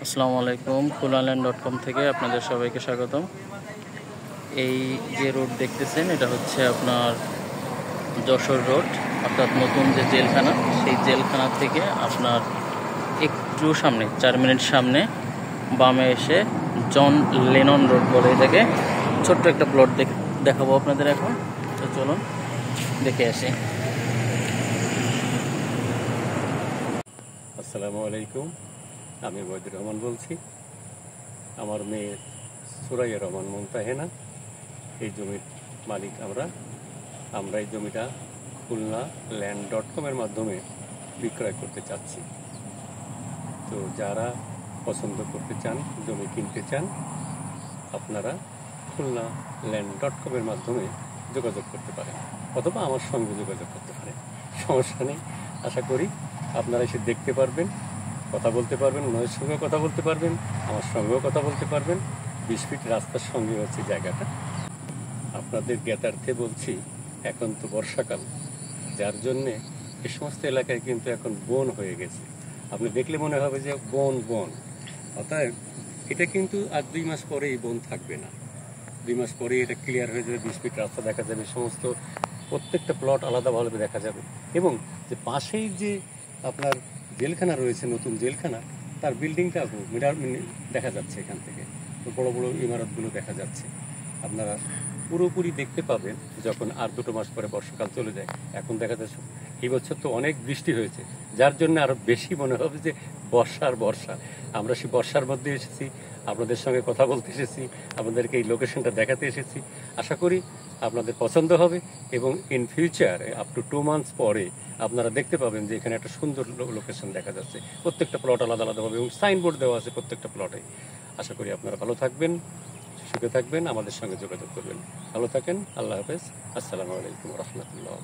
আসসালামু আলাইকুম, kulaland.com থেকে আপনাদের সবাইকে স্বাগতম। এই যে রোড দেখতেছেন এটা হচ্ছে আপনার যশোর রোড, অর্থাৎ নতুন যে জেলখানা, সেই জেলখানা থেকে আপনার একটু সামনে 4 মিনিট সামনে বামে এসে জন লেনন রোড বলে এটাকে। ছোট্ট একটা প্লট দেখাবো আপনাদের এখন, তো চলুন দেখে আসি। আসসালামু আলাইকুম, আমি বৈদুর রহমান বলছি। আমার মেয়ে সুরাইয়া রহমান মুমতাহেনা এই জমির মালিক। আমরা এই জমিটা kulaland.com-এর মাধ্যমে বিক্রয় করতে চাচ্ছি। তো যারা পছন্দ করতে চান, জমি কিনতে চান, আপনারা kulaland.com-এর মাধ্যমে যোগাযোগ করতে পারেন, অথবা আমার সঙ্গে যোগাযোগ করতে পারেন, সমস্যা নেই। আশা করি আপনারা এসে দেখতে পারবেন, কথা বলতে পারবেন, ওনাদের সঙ্গেও কথা বলতে পারবেন, আমার সঙ্গেও কথা বলতে পারবেন। 20 ফিট রাস্তার সঙ্গে হচ্ছে জায়গাটা। আপনাদের জ্ঞাতার্থে বলছি, এখন তো বর্ষাকাল, যার জন্যে এ সমস্ত এলাকায় কিন্তু এখন বন হয়ে গেছে। আপনি দেখলে মনে হবে যে বন বন, অতএব এটা কিন্তু আর 2 মাস পরে এই বন থাকবে না। 2 মাস পরে এটা ক্লিয়ার হয়ে যাবে, 20 ফিট রাস্তা দেখা যাবে, সমস্ত প্রত্যেকটা প্লট আলাদাভাবে দেখা যাবে। এবং যে পাশেই যে আপনার জেলখানা রয়েছে, নতুন জেলখানা, তার বিল্ডিংটা দেখা যাচ্ছে এখান থেকে, তো বড় বড় ইমারতগুলো দেখা যাচ্ছে। আপনারা পুরোপুরি দেখতে পাবেন যখন আর 2 মাস পরে বর্ষাকাল চলে যায়। এখন দেখা যাচ্ছে এই বছর তো অনেক বৃষ্টি হয়েছে, যার জন্য আরো বেশি মনে হবে যে বর্ষা। আমরা সেই বর্ষার মধ্যে এসেছি, আপনাদের সঙ্গে কথা বলতে এসেছি, আপনাদেরকে এই লোকেশনটা দেখাতে এসেছি। আশা করি আপনাদের পছন্দ হবে এবং in future up to 2 months পরে আপনারা দেখতে পাবেন যে এখানে একটা সুন্দর লোকেশন দেখা যাচ্ছে। প্রত্যেকটা প্লট আলাদাভাবে এবং সাইনবোর্ড দেওয়া আছে প্রত্যেকটা প্লটে। আশা করি আপনারা ভালো থাকবেন, সুখে থাকবেন, আমাদের সঙ্গে যোগাযোগ করবেন। ভালো থাকেন, আল্লাহ হাফেজ, আসসালামু আলাইকুম রহমতুল্লাহ।